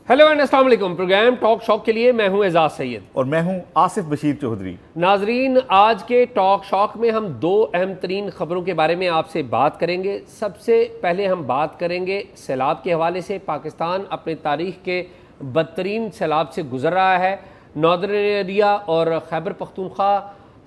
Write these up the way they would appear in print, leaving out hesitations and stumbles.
Hello and अस्सलाम वालेकुम। Programme talk shock के लिए मैं हूं एजाज सैयद और मैं हूं आसिफ बशीर चौधरी। नाजरीन, आज के टॉक शॉक में हम दो अहम तरीन खबरों के बारे में आपसे बात करेंगे। सबसे पहले हम बात करेंगे सैलाब के हवाले से। पाकिस्तान अपने तारीख के बदतरीन सैलाब से गुजर रहा है। नॉर्दर्न एरिया और खैबर पख्तूनख्वा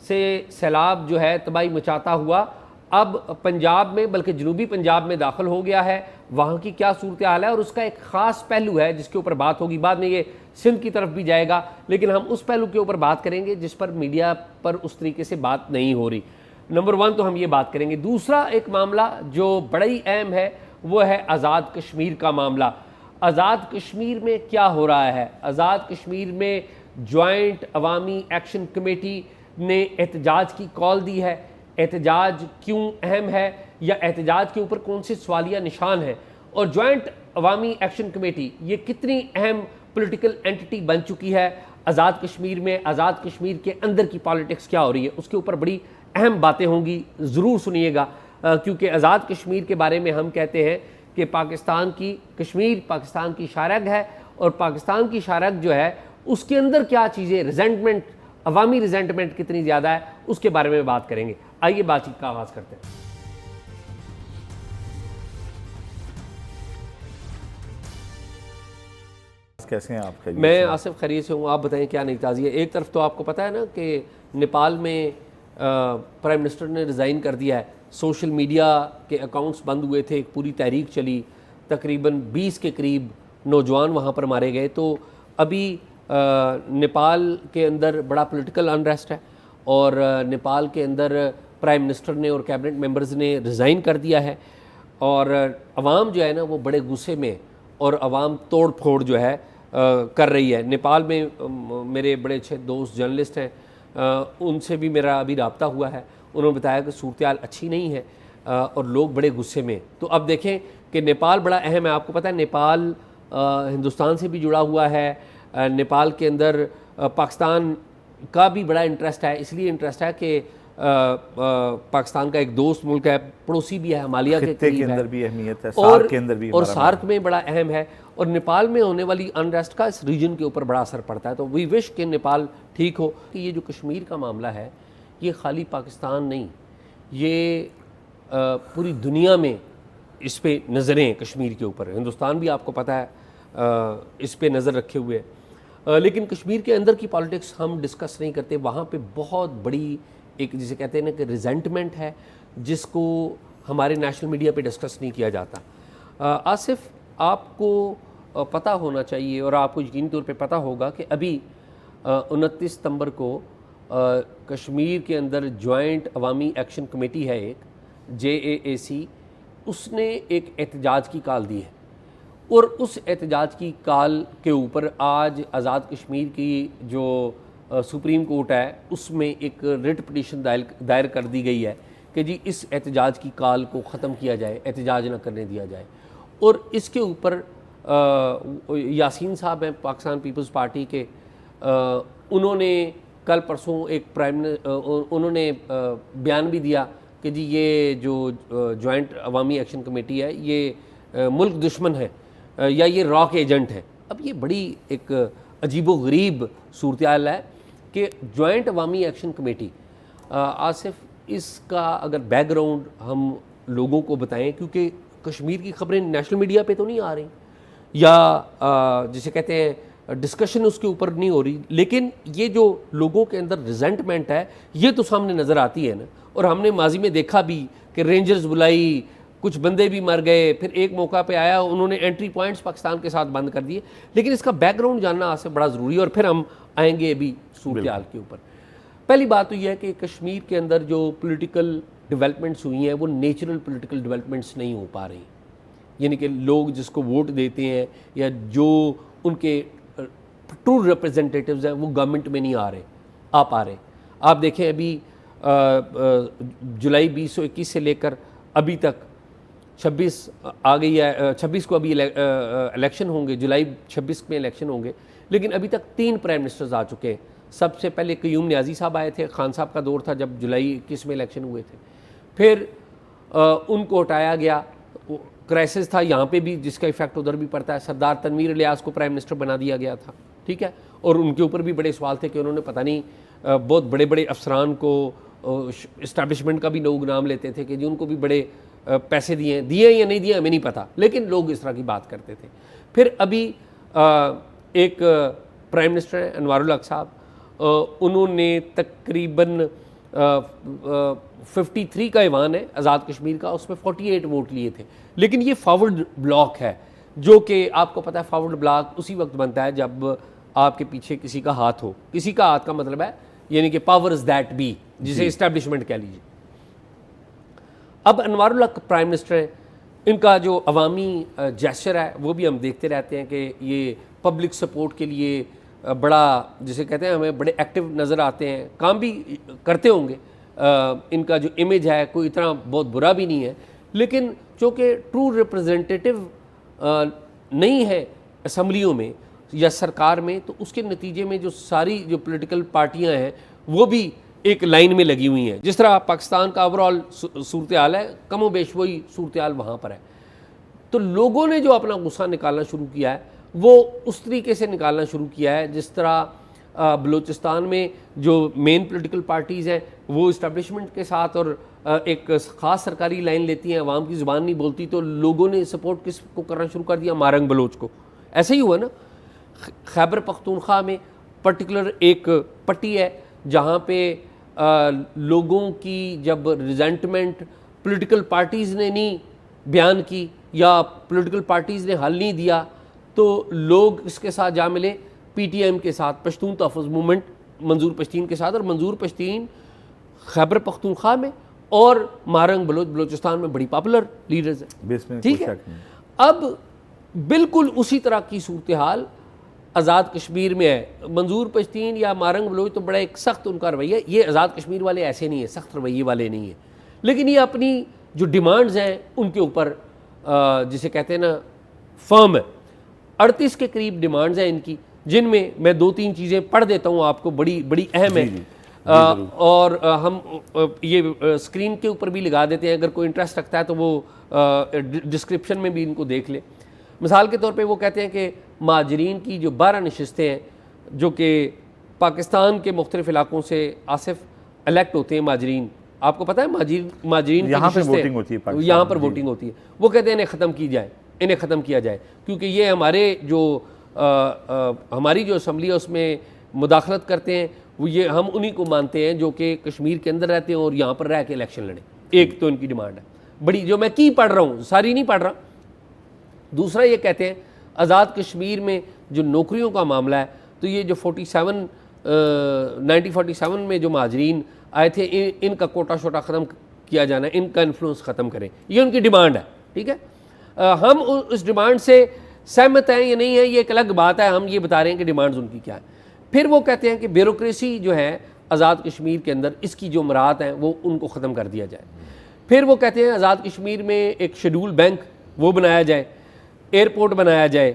से सैलाब जो है तबाही मचाता हुआ अब पंजाब में, बल्कि जनूबी पंजाब में दाखिल हो गया है। वहाँ की क्या सूरत हाल है और उसका एक ख़ास पहलू है जिसके ऊपर बात होगी। बाद में ये सिंध की तरफ भी जाएगा, लेकिन हम उस पहलू के ऊपर बात करेंगे जिस पर मीडिया पर उस तरीके से बात नहीं हो रही। नंबर वन तो हम ये बात करेंगे। दूसरा एक मामला जो बड़ा ही अहम है वो है आज़ाद कश्मीर का मामला। आज़ाद कश्मीर में क्या हो रहा है? आज़ाद कश्मीर में जॉइंट अवामी एक्शन कमेटी ने एहतजाज की कॉल दी है। एहतजाज क्यों अहम है या एहतजाज के ऊपर कौन से सवालिया निशान हैं, और जॉइंट अवामी एक्शन कमेटी ये कितनी अहम पॉलिटिकल एंटिटी बन चुकी है आज़ाद कश्मीर में? आज़ाद कश्मीर के अंदर की पॉलिटिक्स क्या हो रही है, उसके ऊपर बड़ी अहम बातें होंगी। ज़रूर सुनिएगा, क्योंकि आज़ाद कश्मीर के बारे में हम कहते हैं कि पाकिस्तान की कश्मीर पाकिस्तान की शारग है, और पाकिस्तान की शारग जो है उसके अंदर क्या चीज़ें, रिजेंटमेंट, अवामी रिजेंटमेंट कितनी ज़्यादा है, उसके बारे में बात करेंगे। आइए बातचीत का आगाज़ करते हैं। कैसे हैं आप? मैं आसिफ खैरियत से हूँ। आप बताएं क्या नई ताज़ी है? एक तरफ तो आपको पता है ना कि नेपाल में प्राइम मिनिस्टर ने रिज़ाइन कर दिया है। सोशल मीडिया के अकाउंट्स बंद हुए थे, एक पूरी तहरीक चली, तकरीबन 20 के करीब नौजवान वहाँ पर मारे गए। तो अभी नेपाल के अंदर बड़ा पॉलिटिकल अनरेस्ट है, और नेपाल के अंदर प्राइम मिनिस्टर ने और कैबिनेट मेंबर्स ने रिज़ाइन कर दिया है, और अवाम जो है ना वो बड़े गुस्से में, और अवाम तोड़ फोड़ जो है कर रही है। नेपाल में मेरे बड़े अच्छे दोस्त जर्नलिस्ट हैं, उनसे भी मेरा अभी रब्ता हुआ है। उन्होंने बताया कि सूरत हाल अच्छी नहीं है और लोग बड़े गुस्से में। तो अब देखें कि नेपाल बड़ा अहम है। आपको पता है नेपाल हिंदुस्तान से भी जुड़ा हुआ है। नेपाल के अंदर पाकिस्तान का भी बड़ा इंटरेस्ट है। इसलिए इंटरेस्ट है कि पाकिस्तान का एक दोस्त मुल्क है, पड़ोसी भी है, हिमालय के करीब अंदर है, भी अहमियत है, और सार्क के अंदर भी, और सार्क में बड़ा अहम है। और नेपाल में होने वाली अनरेस्ट का इस रीजन के ऊपर बड़ा असर पड़ता है। तो वी विश कि नेपाल ठीक हो। कि ये जो कश्मीर का मामला है ये खाली पाकिस्तान नहीं, ये पूरी दुनिया में इस पे नज़रें कश्मीर के ऊपर। हिंदुस्तान भी आपको पता है इस पे नज़र रखे हुए है। लेकिन कश्मीर के अंदर की पॉलिटिक्स हम डिस्कस नहीं करते। वहाँ पे बहुत बड़ी एक, जिसे कहते हैं ना कि रिजेंटमेंट है, जिसको हमारे नेशनल मीडिया पे डिस्कस नहीं किया जाता। आसिफ, आपको पता होना चाहिए और आपको यकीनी तौर पे पता होगा कि अभी 29 सितंबर को कश्मीर के अंदर जॉइंट अवामी एक्शन कमेटी है एक, JAAC, उसने एक एहतजाज की कॉल दी है। और उस एहतजाज की कॉल के ऊपर आज आज़ाद कश्मीर की जो सुप्रीम कोर्ट है उसमें एक रिट पिटीशन दायर कर दी गई है कि जी इस एहतजाज की कॉल को ख़त्म किया जाए, एहतजाज न करने दिया जाए। और इसके ऊपर यासीन साहब हैं पाकिस्तान पीपल्स पार्टी के, उन्होंने कल परसों एक उन्होंने बयान भी दिया कि जी ये जो जॉइंट अवामी एक्शन कमेटी है ये मुल्क दुश्मन है या ये रॉक एजेंट है। अब ये बड़ी एक अजीबो गरीब सूरत हाल है कि जॉइंट अवामी एक्शन कमेटी, आसिफ, इसका अगर बैकग्राउंड हम लोगों को बताएं, क्योंकि कश्मीर की खबरें नेशनल मीडिया पे तो नहीं आ रही, या जिसे कहते हैं डिस्कशन उसके ऊपर नहीं हो रही, लेकिन ये जो लोगों के अंदर रिजेंटमेंट है ये तो सामने नज़र आती है ना। और हमने माजी में देखा भी कि रेंजर्स बुलाई, कुछ बंदे भी मर गए, फिर एक मौका पे आया उन्होंने एंट्री पॉइंट्स पाकिस्तान के साथ बंद कर दिए। लेकिन इसका बैकग्राउंड जानना आपसे बड़ा ज़रूरी है, और फिर हम आएंगे अभी सूरत हाल के ऊपर। पहली बात तो यह है कि कश्मीर के अंदर जो पॉलिटिकल डेवलपमेंट्स हुई हैं वो नेचुरल पॉलिटिकल डेवलपमेंट्स नहीं हो पा रही। यानी कि लोग जिसको वोट देते हैं या जो उनके ट्रू रिप्रेजेंटेटिव्स हैं वो गवर्नमेंट में नहीं आ पा रहे। आप देखें अभी जुलाई 2021 से लेकर अभी तक 26 आ गई है, 26 को अभी इलेक्शन होंगे, जुलाई 26 में इलेक्शन होंगे, लेकिन अभी तक 3 प्राइम मिनिस्टर्स आ चुके हैं। सबसे पहले क्यूम न्याजी साहब आए थे, खान साहब का दौर था जब जुलाई 21 में इलेक्शन हुए थे, फिर उनको हटाया गया, क्राइसिस था यहाँ पे भी, जिसका इफेक्ट उधर भी पड़ता है। सरदार तनवीर इलियास को प्राइम मिनिस्टर बना दिया गया था, ठीक है, और उनके ऊपर भी बड़े सवाल थे कि उन्होंने पता नहीं बहुत बड़े बड़े अफसरान को, इस्टेब्लिशमेंट का भी लोग नाम लेते थे कि जी उनको भी बड़े पैसे दिए या नहीं दिए हमें नहीं पता, लेकिन लोग इस तरह की बात करते थे। फिर अभी एक प्राइम मिनिस्टर है अनवारुल हक साहब, उन्होंने तकरीबन 53 का ऐवान है आज़ाद कश्मीर का, उसमें 48 वोट लिए थे। लेकिन ये फॉरवर्ड ब्लॉक है, जो कि आपको पता है फॉरवर्ड ब्लॉक उसी वक्त बनता है जब आपके पीछे किसी का हाथ हो। किसी का हाथ का मतलब है यानी कि पावर्स दैट बी, जिसे इस्टेब्लिशमेंट कह लीजिए। अब अनवारुल हक प्राइम मिनिस्टर हैं, इनका जो अवामी जेस्चर है वो भी हम देखते रहते हैं कि ये पब्लिक सपोर्ट के लिए बड़ा, जिसे कहते हैं, हमें बड़े एक्टिव नज़र आते हैं, काम भी करते होंगे। इनका जो इमेज है कोई इतना बहुत बुरा भी नहीं है, लेकिन चूँकि ट्रू रिप्रेजेंटेटिव नहीं है असम्बलियों में या सरकार में, तो उसके नतीजे में जो सारी जो पॉलिटिकल पार्टियां हैं वो भी एक लाइन में लगी हुई हैं। जिस तरह पाकिस्तान का ओवरऑल सूरत हाल है, कमो बेश वही सूरत हाल वहाँ पर है। तो लोगों ने जो अपना गुस्सा निकालना शुरू किया है वो उस तरीके से निकालना शुरू किया है जिस तरह बलूचिस्तान में जो मेन पॉलिटिकल पार्टीज़ हैं वो इस्टेब्लिशमेंट के साथ और एक ख़ास सरकारी लाइन लेती हैं, अवाम की ज़ुबान नहीं बोलती, तो लोगों ने सपोर्ट किस को करना शुरू कर दिया, मारंग बलोच को। ऐसे ही हुआ ना खैबर पख्तूनख्वा में, पर्टिकुलर एक पट्टी है जहाँ पे लोगों की जब रिजेंटमेंट पॉलिटिकल पार्टीज़ ने नहीं बयान की या पॉलिटिकल पार्टीज़ ने हल नहीं दिया, तो लोग इसके साथ जा मिले पीटीएम के साथ, पश्तून तहफ़्फ़ुज़ मूवमेंट मंजूर पश्तीन के साथ। और मंजूर पश्तीन खैबर पख्तूनख्वा में और मारंग बलूचिस्तान में बड़ी पॉपुलर लीडर्स हैं, ठीक है। अब बिल्कुल उसी तरह की सूरत हाल आज़ाद कश्मीर में है। मंजूर पश्तीन या मारंग बलोच तो बड़ा एक सख्त उनका रवैया, ये आज़ाद कश्मीर वाले ऐसे नहीं है, सख्त रवैये वाले नहीं है, लेकिन ये अपनी जो डिमांड्स हैं उनके ऊपर जिसे कहते हैं ना फर्म है। 38 के करीब डिमांड्स हैं इनकी, जिनमें मैं 2-3 चीज़ें पढ़ देता हूँ आपको, बड़ी बड़ी अहम है। और हम ये स्क्रीन के ऊपर भी लगा देते हैं, अगर कोई इंटरेस्ट रखता है तो वो डिस्क्रिप्शन में भी इनको देख ले। मिसाल के तौर पे वो कहते हैं कि महाजरीन की जो 12 नशिस्तें हैं जो कि पाकिस्तान के मुख्तलिफ इलाकों से आसिफ इलेक्ट होते हैं महाजरीन, आपको पता है महाजरीन यहाँ पर वोटिंग होती है, यहाँ पर वोटिंग होती है, वो कहते हैं इन्हें ख़त्म की जाए, इन्हें ख़त्म किया जाए, क्योंकि ये हमारे जो हमारी जो असम्बली है उसमें मुदाखलत करते हैं, वो ये हम उन्हीं को मानते हैं जो कि कश्मीर के अंदर रहते हैं और यहाँ पर रह के इलेक्शन लड़ें। एक तो इनकी डिमांड है बड़ी, जो मैं की पढ़ रहा हूँ, सारी नहीं पढ़ रहा। दूसरा ये कहते हैं आज़ाद कश्मीर में जो नौकरियों का मामला है, तो ये जो 1947 में जो महाजरीन आए थे, इनका कोटा शोटा ख़त्म किया जाना है, इनका इन्फ्लुएंस ख़त्म करें, ये उनकी डिमांड है, ठीक है। हम उस डिमांड से सहमत हैं या नहीं है ये एक अलग बात है, हम ये बता रहे हैं कि डिमांड्स उनकी क्या है। फिर वो कहते हैं कि ब्यूरोक्रेसी जो है आज़ाद कश्मीर के अंदर, इसकी जो मराहत हैं वो उनको ख़त्म कर दिया जाए। फिर वो कहते हैं आज़ाद कश्मीर में एक शेड्यूल बैंक वो बनाया जाए, एयरपोर्ट बनाया जाए।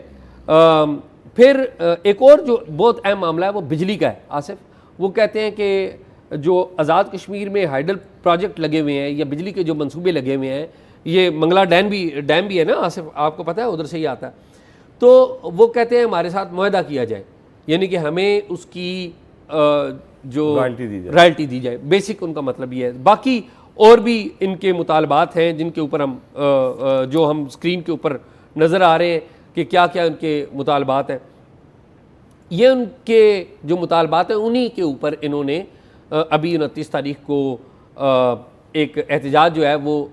फिर एक और जो बहुत अहम मामला है वो बिजली का है आसिफ। वो कहते हैं कि जो आज़ाद कश्मीर में हाइडल प्रोजेक्ट लगे हुए हैं या बिजली के जो मंसूबे लगे हुए हैं, ये मंगला डैम भी है ना आसिफ, आपको पता है उधर से ही आता है, तो वो कहते हैं हमारे साथ मुआहदा किया जाए, यानी कि हमें उसकी जो रॉयल्टी दी जाए। बेसिक उनका मतलब ये है। बाकी और भी इनके मुतालबात हैं जिनके ऊपर हम जो हम स्क्रीन के ऊपर नज़र आ रहे हैं कि क्या क्या उनके मुतालबात हैं। ये उनके जो मुतालबात हैं उन्हीं के ऊपर इन्होंने अभी 29 तारीख को एक एहतजाज जो है वो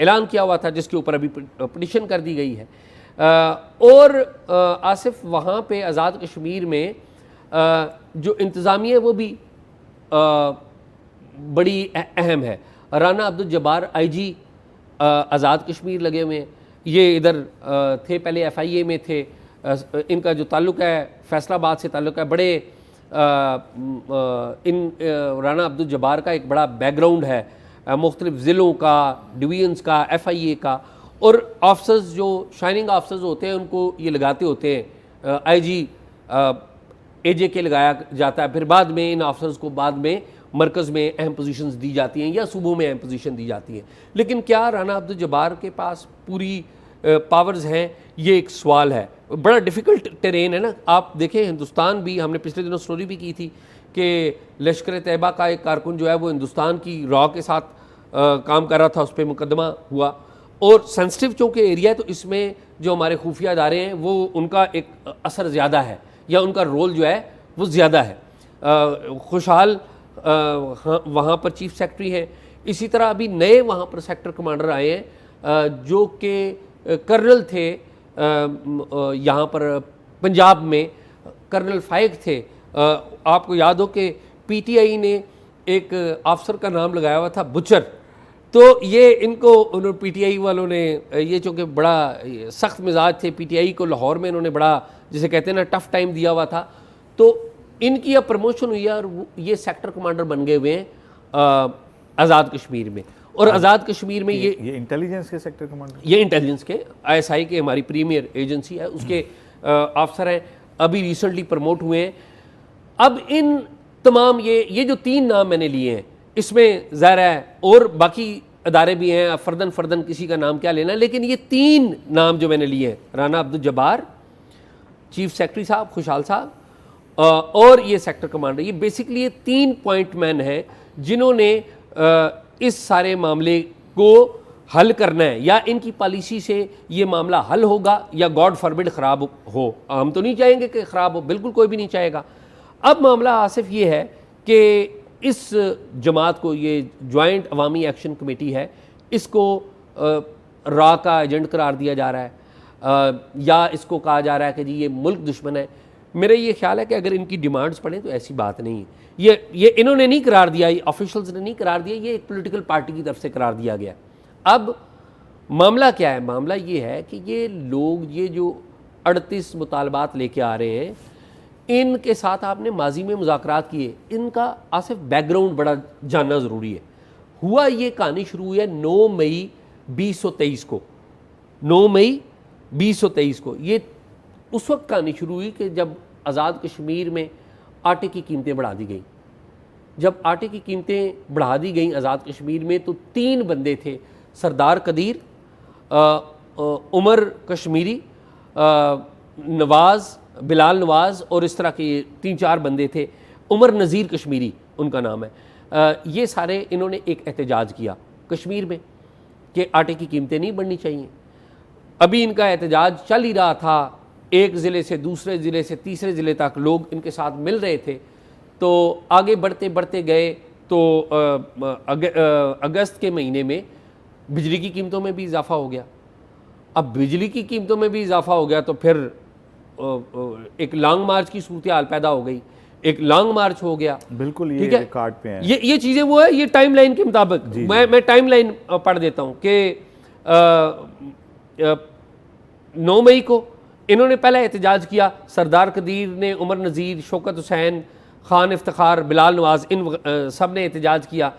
ऐलान किया हुआ था, जिसके ऊपर अभी पिटीशन कर दी गई है। और आसिफ वहाँ पे आज़ाद कश्मीर में जो इंतज़ामिया है वो भी बड़ी अहम है। राना अब्दुल जब्बार IG आज़ाद कश्मीर लगे हुए हैं, ये इधर थे, पहले FIA में थे। इनका जो ताल्लुक़ है फैसलाबाद से ताल्लुक़ है, बड़े राना अब्दुल जब्बार का एक बड़ा बैकग्राउंड है, मुख्तलिफ़ ज़िलों का, डिवीज़न्स का, FIA का। और ऑफिसर्स जो शाइनिंग ऑफिसर्स होते हैं उनको ये लगाते होते हैं IG AJ के लगाया जाता है, फिर बाद में इन ऑफिसर्स को बाद में मरकज़ में अहम पोजीशंस दी जाती हैं या सूबों में अहम पोजीशन दी जाती हैं। लेकिन क्या राना अब्दुल जब्बार के पास पूरी पावर्स हैं, ये एक सवाल है। बड़ा डिफ़िकल्ट टेरेन है ना। आप देखें हिंदुस्तान भी, हमने पिछले दिनों स्टोरी भी की थी कि लश्कर तैयबा का एक कारकुन जो है वो हिंदुस्तान की रॉ के साथ काम कर रहा था, उस पर मुकदमा हुआ। और सेंसिटिव चूँकि एरिया है तो इसमें जो हमारे खुफिया अदारे हैं वो उनका एक असर ज़्यादा है या उनका रोल जो है वो ज़्यादा है। खुशहाल वहाँ पर चीफ सेक्रेटरी हैं। इसी तरह अभी नए वहाँ पर सेक्टर कमांडर आए हैं जो कि कर्नल थे यहाँ पर पंजाब में, कर्नल फाइक थे। आपको याद हो कि पीटीआई ने एक अफसर का नाम लगाया हुआ था बुचर, तो ये इनको उन्होंने पीटीआई वालों ने, ये चूँकि बड़ा सख्त मिजाज थे पीटीआई को, लाहौर में इन्होंने बड़ा जिसे कहते हैं ना टफ टाइम दिया हुआ था, तो इनकी अब प्रमोशन हुई है और ये सेक्टर कमांडर बन गए हुए हैं आज़ाद कश्मीर में। और आज़ाद कश्मीर में ये इंटेलिजेंस के सेक्टर कमांडर, ये इंटेलिजेंस के आईएसआई के, हमारी प्रीमियर एजेंसी है, उसके अफसर हैं, अभी रिसेंटली प्रमोट हुए हैं। अब इन तमाम ये जो 3 नाम मैंने लिए हैं, इसमें ज़ाहिर है और बाकी अदारे भी हैं, फ़र्दन फ़र्दन किसी का नाम क्या लेना, लेकिन ये 3 नाम जो मैंने लिए हैं, राना अब्दुल जब्बार, चीफ सेक्रेटरी साहब खुशहाल साहब और ये सेक्टर कमांडर, ये बेसिकली ये 3 पॉइंट मैन हैं जिन्होंने इस सारे मामले को हल करना है। या इनकी पॉलिसी से ये मामला हल होगा या गॉड फॉरबिड ख़राब हो। हम तो नहीं चाहेंगे कि ख़राब हो, बिल्कुल कोई भी नहीं चाहेगा। अब मामला आसिफ ये है कि इस जमात को, ये जॉइंट अवामी एक्शन कमेटी है, इसको रा का एजेंट करार दिया जा रहा है या इसको कहा जा रहा है कि जी ये मुल्क दुश्मन है। मेरा ये ख्याल है कि अगर इनकी डिमांड्स पढ़ें तो ऐसी बात नहीं है। ये इन्होंने नहीं करार दिया, ये ऑफिशियल्स ने नहीं करार दिया, ये एक पॉलिटिकल पार्टी की तरफ से करार दिया गया। अब मामला क्या है? मामला ये है कि ये लोग, ये जो 38 मुतालबात लेके आ रहे हैं, इनके साथ आपने माजी में मुज़ाकरात किए, इनका आसिफ बैकग्राउंड बड़ा जानना ज़रूरी है। हुआ ये कहानी शुरू हुई है 9 मई 2023 को, 9 मई 2023 को। ये उस वक्त कहानी शुरू हुई कि जब आज़ाद कश्मीर में आटे की कीमतें बढ़ा दी गई। जब आटे की कीमतें बढ़ा दी गई आज़ाद कश्मीर में, तो 3 बंदे थे, सरदार कदीर, उमर कश्मीरी, नवाज़, बिलाल नवाज़ और इस तरह के 3-4 बंदे थे। उमर नज़ीर कश्मीरी उनका नाम है। ये सारे इन्होंने एक एहतजाज किया कश्मीर में कि आटे की कीमतें नहीं बढ़नी चाहिए। अभी इनका एहतजाज चल ही रहा था, एक ज़िले से दूसरे ज़िले से तीसरे ज़िले तक लोग इनके साथ मिल रहे थे। तो आगे बढ़ते बढ़ते गए तो अगस्त के महीने में बिजली की कीमतों में भी इजाफ़ा हो गया। अब बिजली की कीमतों में भी इजाफ़ा हो गया तो फिर एक लॉन्ग मार्च की सूरत हाल पैदा हो गई, एक लॉन्ग मार्च हो गया। बिल्कुल, ठीक ये है, कार्ड पे है। ये चीज़ें वो है, ये टाइम लाइन के मुताबिक। मैं टाइम लाइन पढ़ देता हूँ कि 9 मई को इन्होंने पहला एहतजाज किया। सरदार कदीर ने, उमर नज़ीर, शौकत हुसैन, खान इफ्तिखार, बिलाल नवाज़, इन सब ने एहतजाज किया।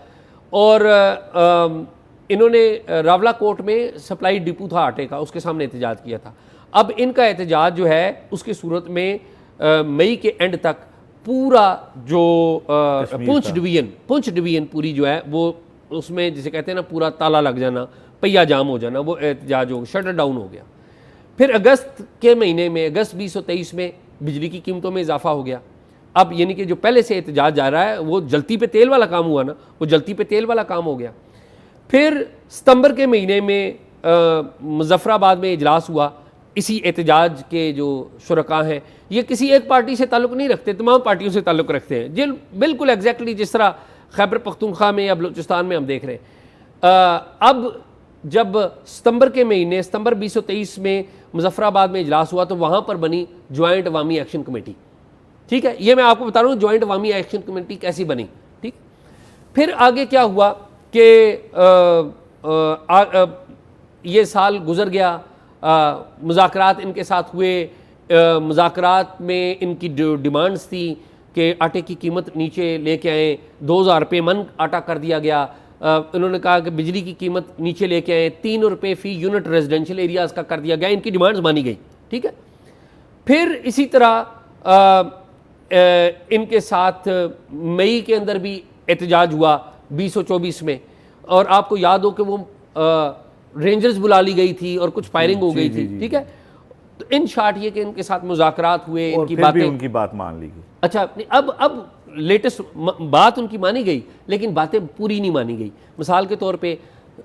और इन्होंने रावलाकोट में सप्लाई डिपो था आटे का, उसके सामने एहतजाज किया था। अब इनका एहतजाज जो है उसकी सूरत में मई के एंड तक पूरा जो पुंछ डिवीज़न पूरी जो है वो, उसमें जिसे कहते हैं ना पूरा ताला लग जाना, पहिया जाम हो जाना, वो एहतजाज हो, शटर डाउन हो गया। फिर अगस्त के महीने में, अगस्त 2023 में बिजली की कीमतों में इजाफा हो गया। अब यानी कि जो पहले से एहतजाज जा रहा है वो जलती पे तेल वाला काम हुआ ना, वो जलती पे तेल वाला काम हो गया। फिर सितंबर के महीने में मुजफ्फराबाद में इजलास हुआ। इसी एहतजाज के जो शुरका हैं, ये किसी एक पार्टी से ताल्लुक़ नहीं रखते, तमाम पार्टियों से ताल्लुक़ रखते हैं, जिन बिल्कुल एग्जैक्टली जिस तरह खैबर पख्तूनख्वा में या बलूचिस्तान में हम देख रहे हैं। अब जब सितंबर के महीने, सितंबर 2023 में मुजफ्फराबाद में इजलास हुआ तो वहाँ पर बनी जॉइंट अवामी एक्शन कमेटी। ठीक है, ये मैं आपको बता रहा हूँ जॉइंट अवामी एक्शन कमेटी कैसी बनी। ठीक, फिर आगे क्या हुआ कि ये साल गुजर गया, मुज़ाकरात इनके साथ हुए। मुज़ाकरात में इनकी जो डिमांड्स थी कि आटे की कीमत नीचे लेके आएँ, 2000 रुपये मन आटा कर दिया गया। उन्होंने कहा कि बिजली की कीमत नीचे लेके आए, 3 रुपये फ़ी यूनिट रेजिडेंशियल एरियाज़ का कर दिया गया। इनकी डिमांड्स मानी गई। ठीक है, फिर इसी तरह इनके साथ मई के अंदर भी एहतजाज हुआ 2024 में, और आपको याद हो कि वो रेंजर्स बुला ली गई थी और कुछ फायरिंग हो गई थी, ठीक है। तो इन शॉर्ट ये कि इनके साथ मुज़ाकरात हुए, और इनकी फिर भी बातें, उनकी बात मान ली गई। अच्छा नहीं, अब लेटेस्ट बात उनकी मानी गई, लेकिन बातें पूरी नहीं मानी गई। मिसाल के तौर पे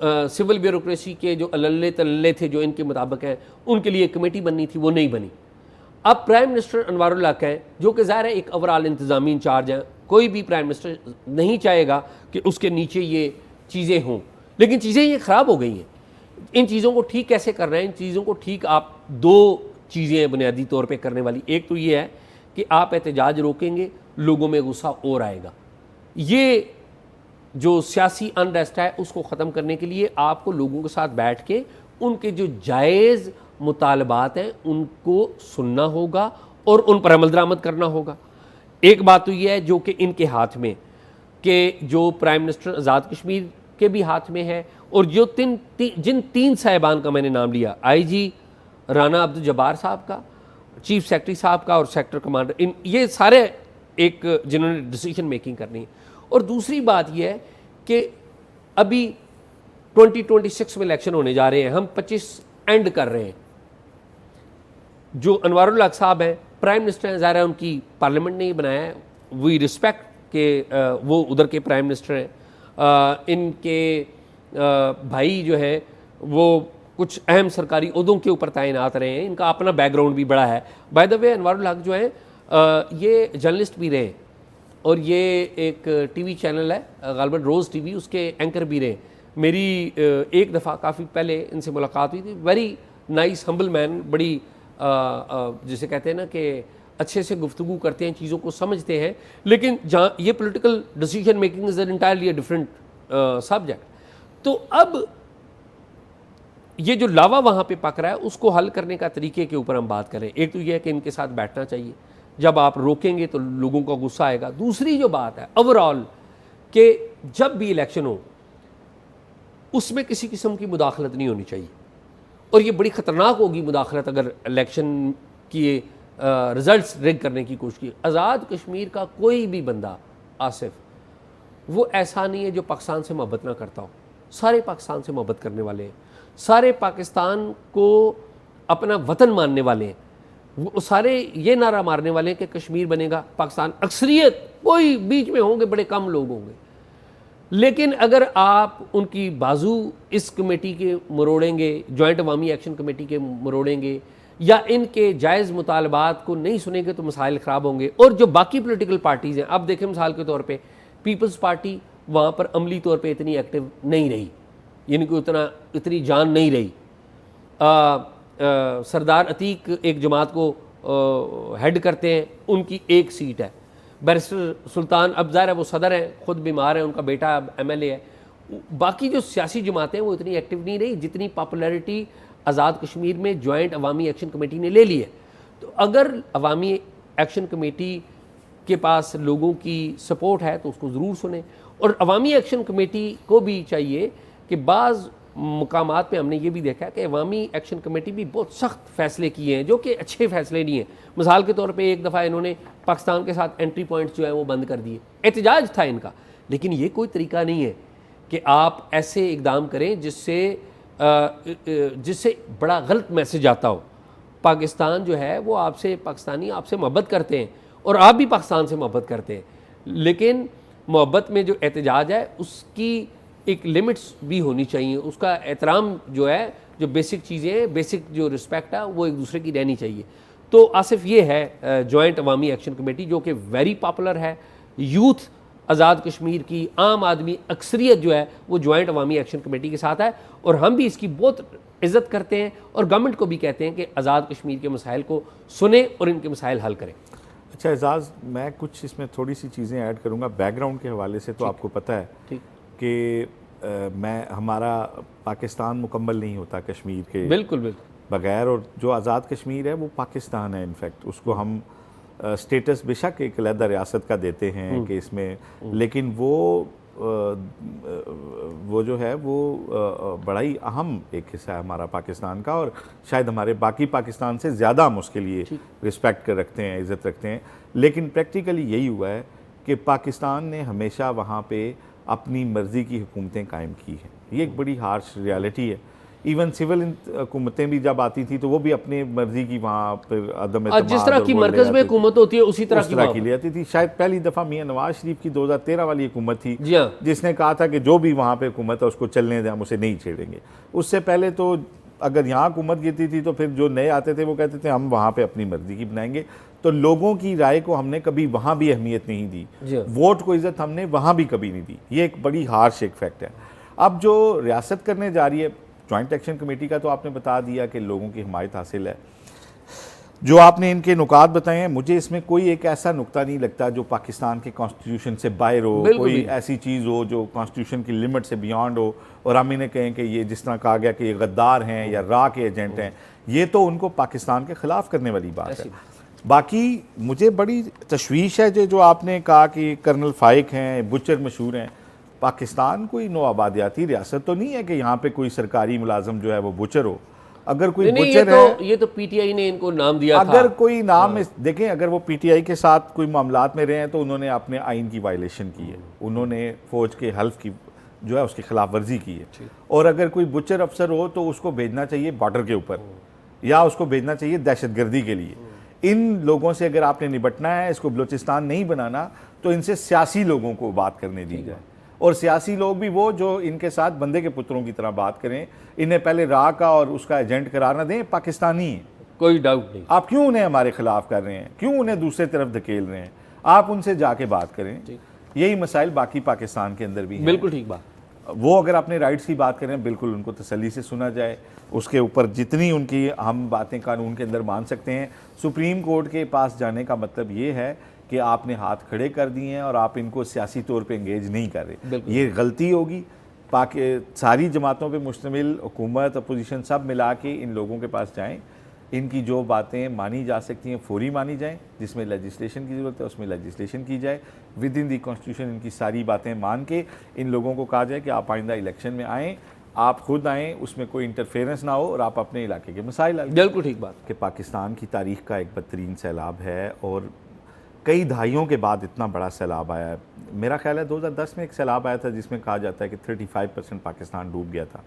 सिविल ब्यूरोक्रेसी के जो अल्ले तल्ले थे जो इनके मुताबिक हैं, उनके लिए कमेटी बननी थी, वो नहीं बनी। अब प्राइम मिनिस्टर अनवारुल हक हैं, जो कि ज़ाहिर है एक ओवरऑल इंतज़ामी इंचार्ज हैं, कोई भी प्राइम मिनिस्टर नहीं चाहेगा कि उसके नीचे ये चीज़ें हों, लेकिन चीज़ें ये ख़राब हो गई हैं। इन चीज़ों को ठीक कैसे कर रहे हैं? इन चीज़ों को ठीक आप दो चीज़ें हैं बुनियादी तौर पे करने वाली। एक तो ये है कि आप एहतजाज रोकेंगे, लोगों में गुस्सा और आएगा। ये जो सियासी अनरेस्ट है उसको ख़त्म करने के लिए आपको लोगों के साथ बैठ के उनके जो जायज़ मुतालबात हैं उनको सुनना होगा और उन पर अमल दरामद करना होगा। एक बात तो ये है जो कि इनके हाथ में, कि जो प्राइम मिनिस्टर आज़ाद कश्मीर के भी हाथ में है, और जो जिन तीन साहिबान का मैंने नाम लिया, IG राना अब्दुल जब्बार साहब का, चीफ सेक्रेटरी साहब का और सेक्टर कमांडर, इन ये सारे एक जिन्होंने डिसीजन मेकिंग करनी है। और दूसरी बात यह है कि अभी 2026 में इलेक्शन होने जा रहे हैं, हम 25 एंड कर रहे हैं। जो अनवारुल हक साहब हैं, प्राइम मिनिस्टर हैं, ज़ाहिर है उनकी पार्लियामेंट ने ही बनाया है, वी रिस्पेक्ट के वो उधर के प्राइम मिनिस्टर हैं। इनके भाई जो है वो कुछ अहम सरकारी ओहदों के ऊपर तैनात रहे हैं, इनका अपना बैकग्राउंड भी बड़ा है। बाय द वे अनवारुल हक जो है ये जर्नलिस्ट भी रहे, और ये एक टीवी चैनल है गालिबन रोज़ टीवी, उसके एंकर भी रहे। मेरी एक दफ़ा काफ़ी पहले इनसे मुलाकात हुई थी। वेरी नाइस हम्बल मैन, बड़ी जिसे कहते हैं ना कि अच्छे से गुफ्तगू करते हैं, चीज़ों को समझते हैं। लेकिन जहाँ ये political decision making is an entirely different subject. तो अब ये जो लावा वहाँ पे पक रहा है उसको हल करने का तरीके के ऊपर हम बात करें। एक तो ये है कि इनके साथ बैठना चाहिए, जब आप रोकेंगे तो लोगों का गुस्सा आएगा। दूसरी जो बात है ओवरऑल कि जब भी इलेक्शन हो उसमें किसी किस्म की मुदाखलत नहीं होनी चाहिए, और ये बड़ी ख़तरनाक होगी मुदाखलत अगर इलेक्शन की रिज़ल्ट्स रिग करने की कोशिश की। आज़ाद कश्मीर का कोई भी बंदा आसिफ वो ऐसा नहीं है जो पाकिस्तान से मोहब्बत ना करता हो। सारे पाकिस्तान से मोहब्बत करने वाले हैं, सारे पाकिस्तान को अपना वतन मानने वाले हैं, वो सारे ये नारा मारने वाले हैं कि कश्मीर बनेगा पाकिस्तान। अक्सरियत, कोई बीच में होंगे, बड़े कम लोग होंगे। लेकिन अगर आप उनकी बाजू इस कमेटी के मरोड़ेंगे, जॉइंट अवामी एक्शन कमेटी के मरोड़ेंगे, या इनके जायज़ मुतालबात को नहीं सुनेंगे तो मसाइल ख़राब होंगे। और जो बाकी पोलिटिकल पार्टीज़ हैं, अब देखें मिसाल के तौर पे पीपल्स पार्टी वहाँ पर अमली तौर पे इतनी एक्टिव नहीं रही, यानी कि इतनी जान नहीं रही। सरदार अतीक एक जमात को हेड करते हैं, उनकी एक सीट है। बैरिस्टर सुल्तान अब ज़ाहिर है वो सदर हैं, ख़ुद बीमार हैं, उनका बेटा अब MLA है। बाकी जो सियासी जमातें हैं वो इतनी एक्टिव नहीं रही जितनी पॉपुलैरिटी आज़ाद कश्मीर में जॉइंट अवामी एक्शन कमेटी ने ले ली है। तो अगर अवामी एक्शन कमेटी के पास लोगों की सपोर्ट है तो उसको ज़रूर सुने। और अवामी एक्शन कमेटी को भी चाहिए कि बाज़ मुकामात पे हमने ये भी देखा है कि अवामी एक्शन कमेटी भी बहुत सख्त फ़ैसले किए हैं जो कि अच्छे फ़ैसले नहीं हैं। मिसाल के तौर पे एक दफ़ा इन्होंने पाकिस्तान के साथ एंट्री पॉइंट्स जो है वो बंद कर दिए, एहतजाज था इनका। लेकिन ये कोई तरीका नहीं है कि आप ऐसे इकदाम करें जिससे बड़ा गलत मैसेज आता हो। पाकिस्तान जो है वो आपसे, पाकिस्तानी आपसे मोहब्बत करते हैं और आप भी पाकिस्तान से मोहब्बत करते हैं, लेकिन मोहब्बत में जो एहतजाज है उसकी एक लिमिट्स भी होनी चाहिए। उसका एहतराम जो है, जो बेसिक चीज़ें हैं, बेसिक जो रिस्पेक्ट है वो एक दूसरे की रहनी चाहिए। तो आसिफ ये है जॉइंट अवामी एक्शन कमेटी जो कि वेरी पॉपुलर है। यूथ आज़ाद कश्मीर की आम आदमी अक्सरियत जो है वो जॉइंट अवामी एक्शन कमेटी के साथ है, और हम भी इसकी बहुत इज़्ज़त करते हैं और गवर्नमेंट को भी कहते हैं कि आज़ाद कश्मीर के मसाइल को सुने और इनके मसाइल हल करें। अच्छा एजाज़, मैं कुछ इसमें थोड़ी सी चीज़ें ऐड करूँगा बैकग्राउंड के हवाले से। तो आपको पता है कि हमारा पाकिस्तान मुकम्मल नहीं होता कश्मीर के बिल्कुल बगैर, और जो आज़ाद कश्मीर है वो पाकिस्तान है। इनफैक्ट उसको हम स्टेटस बेशक एक अलहदा रियासत का देते हैं कि इसमें, लेकिन वो जो है वो बड़ा ही अहम एक हिस्सा है हमारा पाकिस्तान का, और शायद हमारे बाकी पाकिस्तान से ज़्यादा हम उसके लिए रिस्पेक्ट कर रखते हैं, इज़्ज़त रखते हैं। लेकिन प्रैक्टिकली यही हुआ है कि पाकिस्तान ने हमेशा वहाँ पे अपनी मर्ज़ी की हुकूमतें कायम की हैं। ये एक बड़ी हार्श रियलिटी है। इवन सिविल हुकूमतें भी जब आती थी तो वो भी अपनी मर्ज़ी की वहाँ पर अदम आज जिस तरह की मरकज़ में हुकूमत होती है उसी तरह की ले आती थी। शायद पहली दफ़ा मियाँ नवाज शरीफ की 2013 वाली हुकूमत थी जी हाँ, जिसने कहा था कि जो भी वहाँ पे हुकूमत है उसको चलने दें, हम उसे नहीं छेड़ेंगे। उससे पहले तो अगर यहाँ हुकूमत गिरती थी तो फिर जो नए आते थे वो कहते थे हम वहाँ पे अपनी मर्ज़ी की बनाएंगे। तो लोगों की राय को हमने कभी वहाँ भी अहमियत नहीं दी, वोट को इज़्ज़त हमने वहाँ भी कभी नहीं दी। ये एक बड़ी हार्श एक फैक्ट है। अब जो रियासत करने जा रही है जॉइंट एक्शन कमेटी का, तो आपने बता दिया कि लोगों की हिमायत हासिल है। जो आपने इनके नुकात बताए हैं, मुझे इसमें कोई एक ऐसा नुक्ता नहीं लगता जो पाकिस्तान के कॉन्स्टिट्यूशन से बाहर हो, कोई ऐसी चीज़ हो जो कॉन्स्टिट्यूशन की लिमिट से बियॉन्ड हो और हम इन्हें कहें कि ये जिस तरह कहा गया कि ये गद्दार हैं या रा के एजेंट हैं। ये तो उनको पाकिस्तान के ख़िलाफ़ करने वाली बात है। बाकी मुझे बड़ी तशवीश है जो आपने कहा कि कर्नल फाइक हैं, बुचर मशहूर हैं। पाकिस्तान कोई नौआबादियाती रियासत तो नहीं है कि यहाँ पे कोई सरकारी मुलाजम जो है वो बुचर हो। अगर कोई बुचर है, ये तो पीटीआई ने इनको नाम दिया था। अगर कोई नाम देखें, अगर वो पीटीआई के साथ कोई मामलात में रहे हैं तो उन्होंने अपने आइन की वायलेशन की है, उन्होंने फौज के हल्फ की जो है उसकी खिलाफ वर्जी की है। और अगर कोई बुचर अफसर हो तो उसको भेजना चाहिए बॉर्डर के ऊपर या उसको भेजना चाहिए दहशतगर्दी के लिए। इन लोगों से अगर आपने निपटना है, इसको बलूचिस्तान नहीं बनाना, तो इनसे सियासी लोगों को बात करने दी जाए। और सियासी लोग भी वो जो इनके साथ बंदे के पुत्रों की तरह बात करें, इन्हें पहले रा का और उसका एजेंट करार न दें। पाकिस्तानी है, कोई डाउट नहीं। आप क्यों उन्हें हमारे खिलाफ कर रहे हैं, क्यों उन्हें दूसरे तरफ धकेल रहे हैं? आप उनसे जाके बात करें। यही मसाइल बाकी पाकिस्तान के अंदर भी हैं। बिल्कुल ठीक बात। वो अगर अपने राइट्स की बात करें, बिल्कुल उनको तसल्ली से सुना जाए, उसके ऊपर जितनी उनकी हम बातें कानून के अंदर मान सकते हैं। सुप्रीम कोर्ट के पास जाने का मतलब ये है कि आपने हाथ खड़े कर दिए हैं और आप इनको सियासी तौर पे एंगेज नहीं कर रहे। ये गलती होगी। सारी जमातों पे मुश्तमिल हुकूमत, अपोजिशन सब मिला के इन लोगों के पास जाएं, इनकी जो बातें मानी जा सकती हैं फौरी मानी जाएं, जिसमें लेजिस्लेशन की ज़रूरत है उसमें लेजिस्लेशन की जाए। विद इन दी कॉन्स्टिट्यूशन इनकी सारी बातें मान के इन लोगों को कहा जाए कि आप आइंदा इलेक्शन में आएँ, आप खुद आएँ, उसमें कोई इंटरफेरेंस ना हो और आप अपने इलाके के मसाइल हल। बिल्कुल ठीक बात कि पाकिस्तान की तारीख़ का एक बदतरीन सैलाब है और कई दहाइयों के बाद इतना बड़ा सैलाब आया है। मेरा ख्याल है 2010 में एक सैलाब आया था जिसमें कहा जाता है कि 35% पाकिस्तान डूब गया था।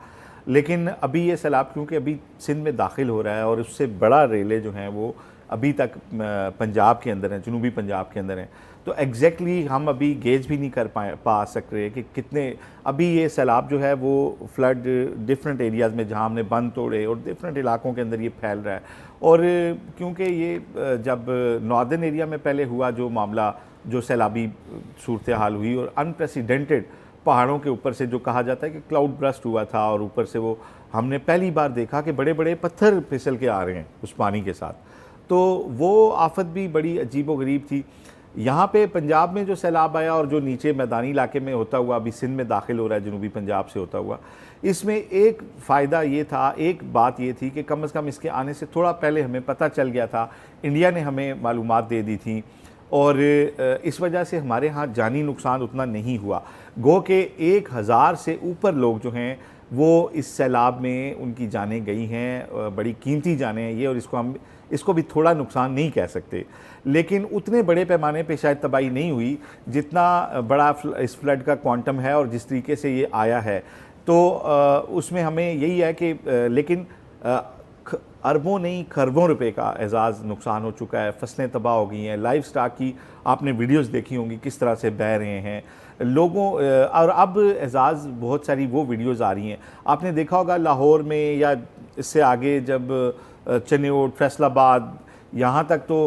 लेकिन अभी ये सैलाब क्योंकि अभी सिंध में दाखिल हो रहा है और उससे बड़ा रेले जो हैं वो अभी तक पंजाब के अंदर हैं, जनूबी पंजाब के अंदर हैं। तो एग्जैक्टली हम अभी गेज भी नहीं कर पा सक रहे कि कितने अभी ये सैलाब जो है वो फ्लड डिफरेंट एरियाज़ में जहाँ हमने बंद तोड़े और डिफरेंट इलाकों के अंदर ये फैल रहा है। और क्योंकि ये जब नॉर्दर्न एरिया में पहले हुआ जो मामला, जो सैलाबी सूरत हाल हुई और अनप्रेसिडेंटेड पहाड़ों के ऊपर से जो कहा जाता है कि क्लाउड ब्रस्ट हुआ था और ऊपर से वो हमने पहली बार देखा कि बड़े बड़े पत्थर फिसल के आ रहे हैं उस पानी के साथ, तो वो आफत भी बड़ी अजीब व गरीब थी। यहाँ पे पंजाब में जो सैलाब आया और जो नीचे मैदानी इलाके में होता हुआ अभी सिंध में दाखिल हो रहा है जनूबी पंजाब से होता हुआ, इसमें एक फ़ायदा ये था, एक बात ये थी कि कम से कम इसके आने से थोड़ा पहले हमें पता चल गया था, इंडिया ने हमें मालूमात दे दी थी और इस वजह से हमारे यहाँ जानी नुकसान उतना नहीं हुआ। गो के 1000 से ऊपर लोग जो हैं वो इस सैलाब में उनकी जानें गई हैं, बड़ी कीमती जानें हैं ये, और इसको भी थोड़ा नुकसान नहीं कह सकते। लेकिन उतने बड़े पैमाने पे शायद तबाही नहीं हुई जितना बड़ा इस फ्लड का क्वांटम है और जिस तरीके से ये आया है। तो उसमें हमें यही है कि लेकिन अरबों नहीं खरबों रुपए का एजाज़ नुकसान हो चुका है, फसलें तबाह हो गई हैं, लाइफ स्टॉक की आपने वीडियोस देखी होंगी किस तरह से बह रहे हैं लोगों। और अब एजाज़ बहुत सारी वो वीडियोस आ रही हैं, आपने देखा होगा लाहौर में या इससे आगे जब चनियोट, फैसलाबाद, यहाँ तक तो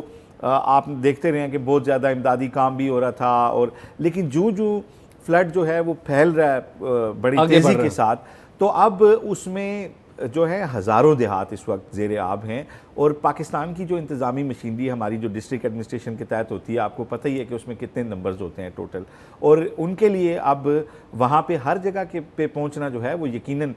आप देखते रहे हैं कि बहुत ज़्यादा इमदादी काम भी हो रहा था। और लेकिन जो फ्लड जो है वो फैल रहा है बड़ी तेज़ी के साथ, तो अब उसमें जो है हज़ारों देहात इस वक्त ज़ेरे आब हैं। और पाकिस्तान की जो इंतज़ामी मशीनरी हमारी जो डिस्ट्रिक्ट एडमिनिस्ट्रेशन के तहत होती है, आपको पता ही है कि उसमें कितने नंबर्स होते हैं टोटल, और उनके लिए अब वहाँ पे हर जगह के पे पहुँचना जो है वो यकीनन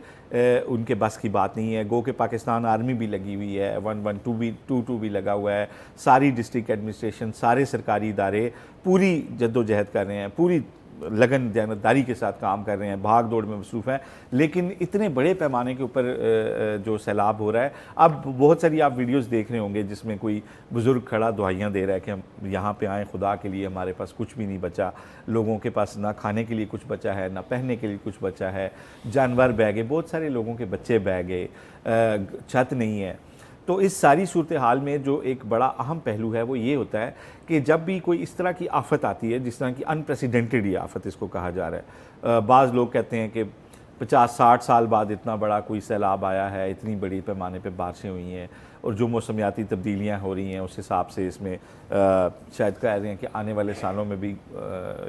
उनके बस की बात नहीं है। गो के पाकिस्तान आर्मी भी लगी हुई है, 112 भी लगा हुआ है, सारी डिस्ट्रिक्ट एडमिनिस्ट्रेशन, सारे सरकारी इदारे पूरी जद्दोजहद कर रहे हैं, पूरी लगन दयानतदारी के साथ काम कर रहे हैं, भाग दौड़ में मसरूफ़ हैं, लेकिन इतने बड़े पैमाने के ऊपर जो सैलाब हो रहा है, अब बहुत सारी आप वीडियोस देख रहे होंगे जिसमें कोई बुज़ुर्ग खड़ा दुआइयाँ दे रहा है कि हम यहाँ पे आएँ, खुदा के लिए हमारे पास कुछ भी नहीं बचा, लोगों के पास ना खाने के लिए कुछ बचा है, ना पहनने के लिए कुछ बचा है, जानवर बह गए, बहुत सारे लोगों के बच्चे बह गए, छत नहीं है। तो इस सारी सूरत हाल में जो एक बड़ा अहम पहलू है वो ये होता है कि जब भी कोई इस तरह की आफत आती है, जिस तरह की अनप्रेसिडेंटेड ये आफत इसको कहा जा रहा है, बाज़ लोग कहते हैं कि 50-60 साल बाद इतना बड़ा कोई सैलाब आया है, इतनी बड़ी पैमाने पे बारिशें हुई हैं और जो मौसमियाती तब्दीलियाँ हो रही हैं उस हिसाब से इसमें शायद कह रहे हैं कि आने वाले सालों में भी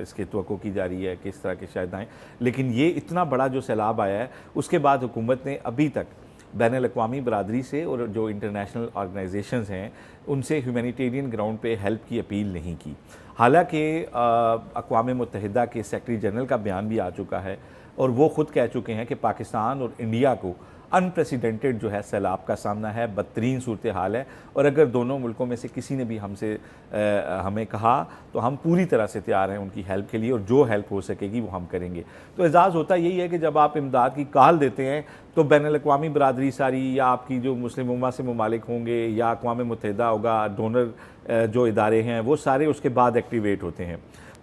इसकी तवक्को की जा रही है कि इस तरह के शायद आएँ। लेकिन ये इतना बड़ा जो सैलाब आया है उसके बाद हुकूमत ने अभी तक बैनुल-अक़वामी बरादरी से और जो इंटरनेशनल ऑर्गेनाइजेशंस हैं उनसे ह्यूमैनिटेरियन ग्राउंड पे हेल्प की अपील नहीं की। हालांकि अक़वाम मुत्तहिदा के सेक्रेटरी जनरल का बयान भी आ चुका है और वो ख़ुद कह चुके हैं कि पाकिस्तान और इंडिया को अनप्रेसिडेंटेड जो है सैलाब का सामना है, बदतरीन सूरत हाल है, और अगर दोनों मुल्कों में से किसी ने भी हमें कहा तो हम पूरी तरह से तैयार हैं उनकी हेल्प के लिए, और जो हेल्प हो सकेगी वो हम करेंगे। तो एजाज़ होता यही है कि जब आप इमदाद की कॉल देते हैं तो बैनुल-अक़वामी बरादरी सारी, या आपकी जो मुस्लिम उम्मा से मुमालिक होंगे, या अक़वाम मुत्तहिदा होगा, डोनर जो इदारे हैं वो सारे उसके बाद एक्टिवेट होते हैं।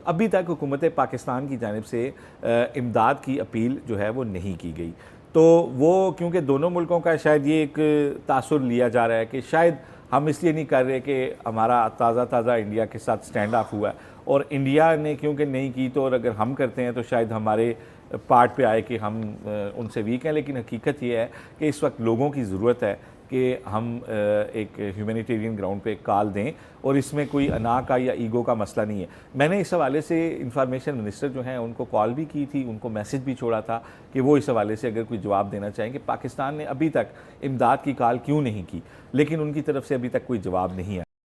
अभी तक हुकूमत पाकिस्तान की जानिब से इमदाद की अपील जो है वो नहीं की गई। तो वो क्योंकि दोनों मुल्कों का शायद ये एक तासुर लिया जा रहा है कि शायद हम इसलिए नहीं कर रहे कि हमारा ताज़ा इंडिया के साथ स्टैंड ऑफ हुआ है, और इंडिया ने क्योंकि नहीं की तो और अगर हम करते हैं तो शायद हमारे पार्ट पे आए कि हम उनसे वीक हैं। लेकिन हकीकत ये है कि इस वक्त लोगों की ज़रूरत है कि हम एक ह्यूमैनिटेरियन ग्राउंड पे कॉल दें, और इसमें कोई अना का या ईगो का मसला नहीं है। मैंने इस हवाले से इंफॉर्मेशन मिनिस्टर जो हैं उनको कॉल भी की थी, उनको मैसेज भी छोड़ा था कि वो इस हवाले से अगर कोई जवाब देना चाहें कि पाकिस्तान ने अभी तक इमदाद की कॉल क्यों नहीं की, लेकिन उनकी तरफ से अभी तक कोई जवाब नहीं